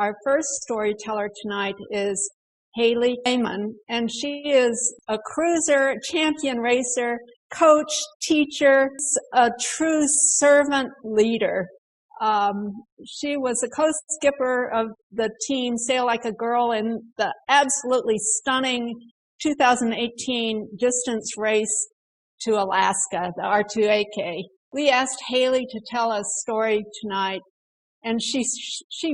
Our first storyteller tonight is Haida Lhamon, and she is a cruiser, champion racer, coach, teacher, a true servant leader. She was a co-skipper of the team Sail Like a Girl in the absolutely stunning 2018 distance race to Alaska, the R2AK. We asked Haley to tell a story tonight, and she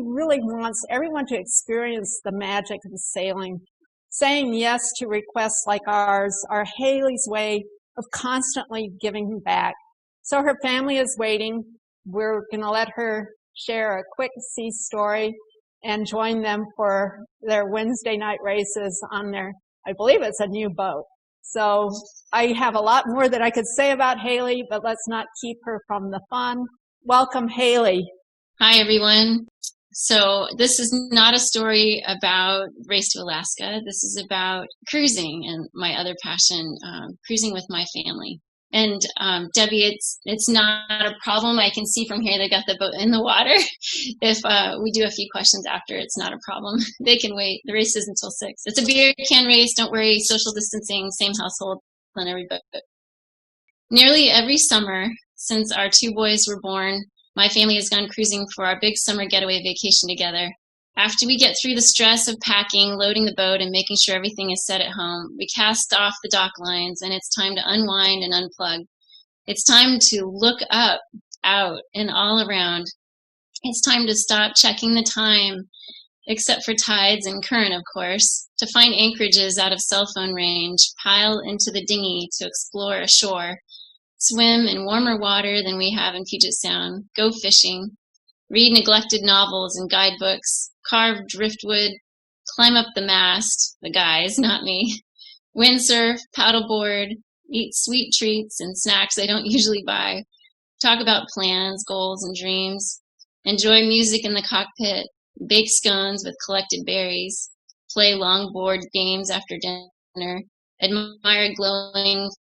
really wants everyone to experience the magic of sailing. Saying yes to requests like ours are Haley's way of constantly giving back. So her family is waiting. We're going to let her share a quick sea story and join them for their Wednesday night races on their, I believe it's a new boat. So I have a lot more that I could say about Haley, but let's not keep her from the fun. Welcome, Haley. Hi, everyone. So this is not a story about Race to Alaska. This is about cruising and my other passion, cruising with my family. And Debbie, it's not a problem. I can see from here they got the boat in the water. If we do a few questions after, it's not a problem. They can wait. The race is until 6. It's a beer can race. Don't worry. Social distancing, same household on every boat. Nearly every summer since our 2 boys were born, my family has gone cruising for our big summer getaway vacation together. After we get through the stress of packing, loading the boat, and making sure everything is set at home, we cast off the dock lines, and it's time to unwind and unplug. It's time to look up, out, and all around. It's time to stop checking the time, except for tides and current, of course, to find anchorages out of cell phone range, pile into the dinghy to explore a shore, swim in warmer water than we have in Puget Sound, go fishing, read neglected novels and guidebooks, carve driftwood, climb up the mast, the guys, not me, windsurf, paddleboard, eat sweet treats and snacks I don't usually buy, talk about plans, goals, and dreams, enjoy music in the cockpit, bake scones with collected berries, play long board games after dinner, admire glowing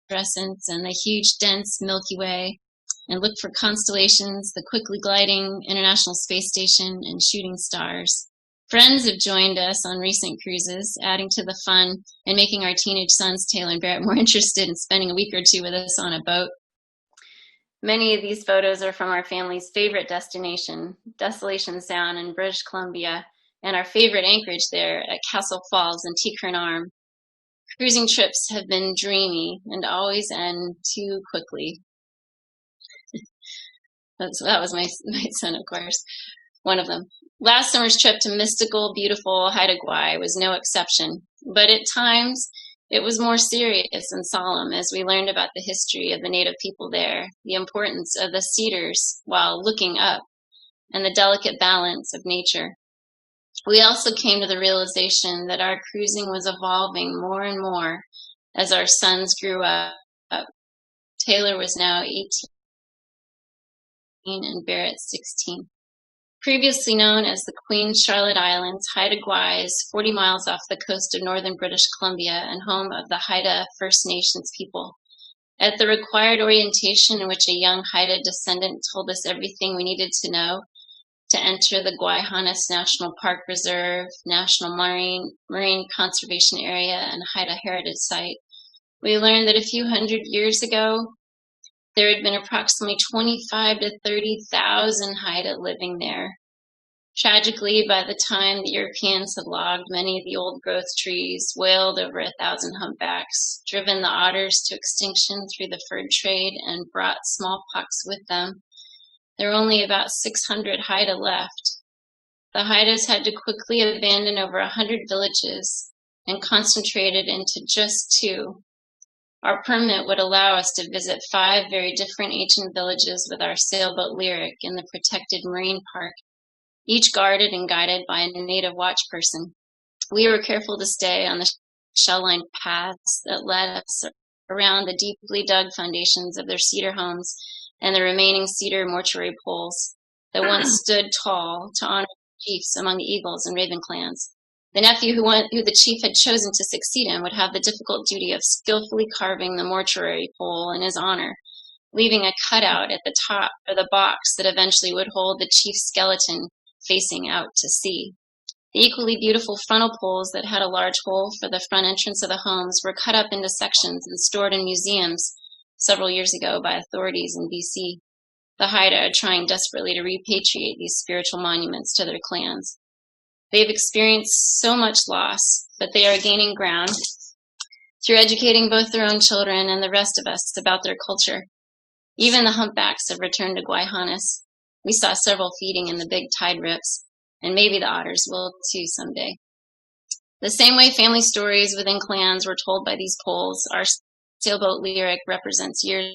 fluorescence and the huge, dense Milky Way, and look for constellations, the quickly gliding International Space Station, and shooting stars. Friends have joined us on recent cruises, adding to the fun and making our teenage sons, Taylor and Barrett, more interested in spending a week or 2 with us on a boat. Many of these photos are from our family's favorite destination, Desolation Sound in British Columbia, and our favorite anchorage there at Castle Falls and Tikern Arm. Cruising trips have been dreamy and always end too quickly. That was my son, of course, one of them. Last summer's trip to mystical, beautiful Haida Gwaii was no exception, but at times it was more serious and solemn as we learned about the history of the native people there, the importance of the cedars while looking up, and the delicate balance of nature. We also came to the realization that our cruising was evolving more and more as our sons grew up. Taylor was now 18 and Barrett 16. Previously known as the Queen Charlotte Islands, Haida Gwaii is 40 miles off the coast of northern British Columbia and home of the Haida First Nations people. At the required orientation in which a young Haida descendant told us everything we needed to know to enter the Guayhanas National Park Reserve, National Marine Conservation Area, and Haida Heritage Site, we learned that a few hundred years ago, there had been approximately 25 to 30,000 Haida living there. Tragically, by the time the Europeans had logged many of the old growth trees, whaled over 1,000 humpbacks, driven the otters to extinction through the fur trade, and brought smallpox with them, there were only about 600 Haida left. The Haidas had to quickly abandon over 100 villages and concentrated into just 2. Our permit would allow us to visit 5 very different ancient villages with our sailboat Lyric in the protected marine park, each guarded and guided by a native watch person. We were careful to stay on the shell-lined paths that led us around the deeply dug foundations of their cedar homes and the remaining cedar mortuary poles that once stood tall to honor chiefs among the Eagles and Raven clans. The nephew who the chief had chosen to succeed him would have the difficult duty of skillfully carving the mortuary pole in his honor, leaving a cutout at the top for the box that eventually would hold the chief's skeleton facing out to sea. The equally beautiful frontal poles that had a large hole for the front entrance of the homes were cut up into sections and stored in museums several years ago by authorities in BC. The Haida are trying desperately to repatriate these spiritual monuments to their clans. They've experienced so much loss, but they are gaining ground through educating both their own children and the rest of us about their culture. Even the humpbacks have returned to Gwaii. We saw several feeding in the big tide rips, and maybe the otters will too someday. The same way family stories within clans were told by these poles, our sailboat lyric represents years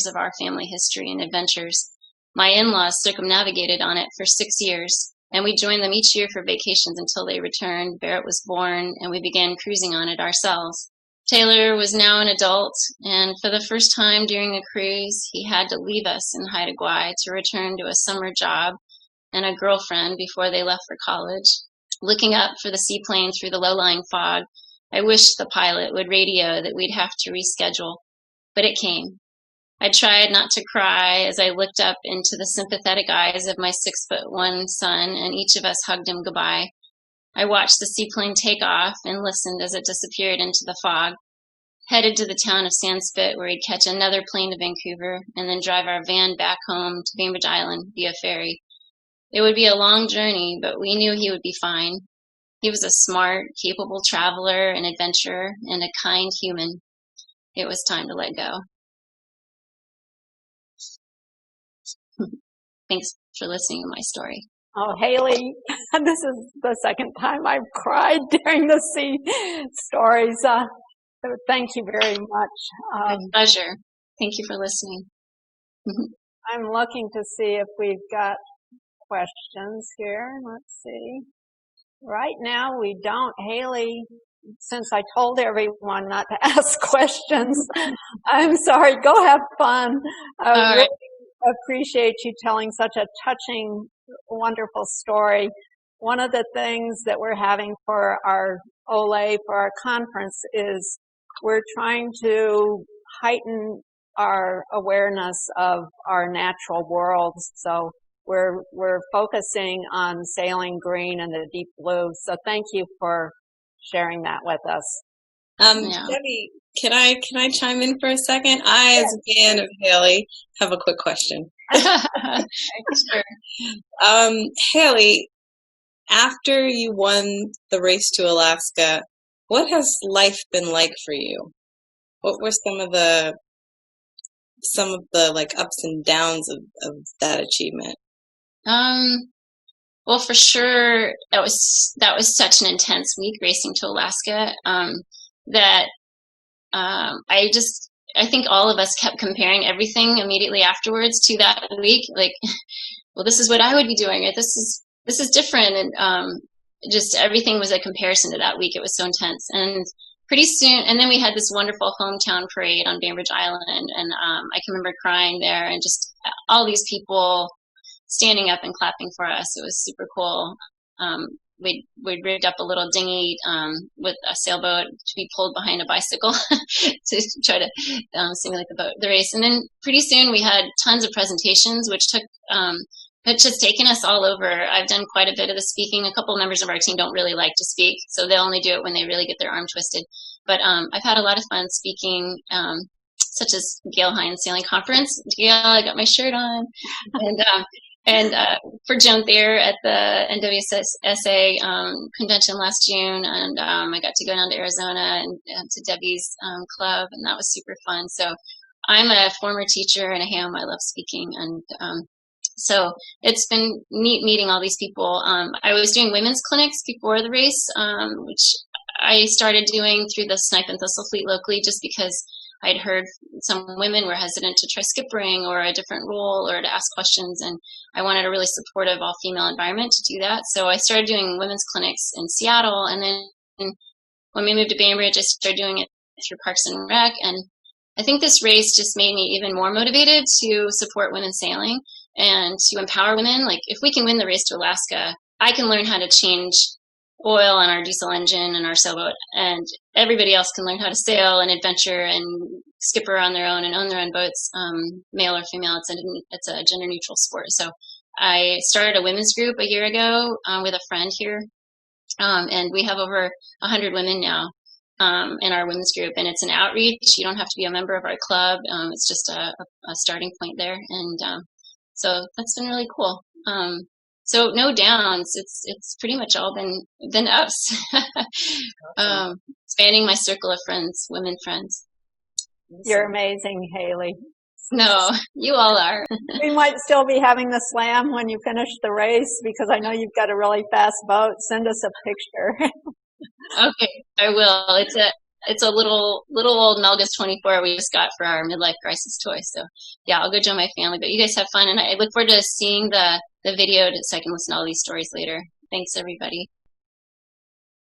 of our family history and adventures. My in-laws circumnavigated on it for 6 years, and we joined them each year for vacations until they returned. Barrett was born, and we began cruising on it ourselves. Taylor was now an adult, and for the first time during a cruise, he had to leave us in Haida Gwaii to return to a summer job and a girlfriend before they left for college. Looking up for the seaplane through the low-lying fog, I wished the pilot would radio that we'd have to reschedule, but it came. I tried not to cry as I looked up into the sympathetic eyes of my 6'1" son, and each of us hugged him goodbye. I watched the seaplane take off and listened as it disappeared into the fog, headed to the town of Sandspit where he'd catch another plane to Vancouver and then drive our van back home to Bainbridge Island via ferry. It would be a long journey, but we knew he would be fine. He was a smart, capable traveler and adventurer and a kind human. It was time to let go. Thanks for listening to my story. Oh, Haley, this is the second time I've cried during the sea stories. Thank you very much. My pleasure. Thank you for listening. I'm looking to see if we've got questions here. Let's see. Right now we don't. Haley, since I told everyone not to ask questions, I'm sorry. Go have fun. I really appreciate you telling such a touching, wonderful story. One of the things that we're having for our OLE, for our conference, is we're trying to heighten our awareness of our natural world. So we're focusing on sailing green and the deep blue. So thank you for sharing that with us. Debbie, can I chime in for a second? I, as a fan of Haley, have a quick question. Sure. Haley, after you won the race to Alaska, what has life been like for you? What were some of the like ups and downs of that achievement? Well, for sure, that was such an intense week racing to Alaska, that I think all of us kept comparing everything immediately afterwards to that week. Like, well, this is what I would be doing, or this is different, and just everything was a comparison to that week. It was so intense, and pretty soon, and then we had this wonderful hometown parade on Bainbridge Island, and I can remember crying there, and just all these people standing up and clapping for us. It was super cool. We'd rigged up a little dinghy with a sailboat to be pulled behind a bicycle to try to simulate the race. And then pretty soon we had tons of presentations, which took it's just taken us all over. I've done quite a bit of the speaking. A couple of members of our team don't really like to speak, so they'll only do it when they really get their arm twisted. But I've had a lot of fun speaking, such as Gail Hines Sailing Conference. Gail, I got my shirt on. And for Joan Thayer at the NWSA convention last June, and I got to go down to Arizona and to Debbie's club, and that was super fun. So I'm a former teacher and a ham. I love speaking, and so it's been neat meeting all these people. I was doing women's clinics before the race, which I started doing through the Snipe and Thistle Fleet locally, just because I'd heard some women were hesitant to try skippering or a different role or to ask questions, and I wanted a really supportive all-female environment to do that. So I started doing women's clinics in Seattle, and then when we moved to Bainbridge, I started doing it through Parks and Rec, and I think this race just made me even more motivated to support women sailing and to empower women. Like, if we can win the race to Alaska, I can learn how to change oil on our diesel engine and our sailboat, and everybody else can learn how to sail and adventure and skipper on their own and own their own boats, male or female. It's a gender neutral sport. So I started a women's group a year ago with a friend here, and we have over 100 women now in our women's group, and it's an outreach. You don't have to be a member of our club. It's just a starting point there, and so that's been really cool. So no downs. It's pretty much all been ups. Expanding my circle of friends, women friends. You're amazing, Haley. No, you all are. We might still be having the slam when you finish the race because I know you've got a really fast boat. Send us a picture. Okay, I will. It's a little old Melgus 24 we just got for our midlife crisis toy. So yeah, I'll go join my family. But you guys have fun, and I look forward to seeing the video so I can listen to all these stories later. Thanks, everybody.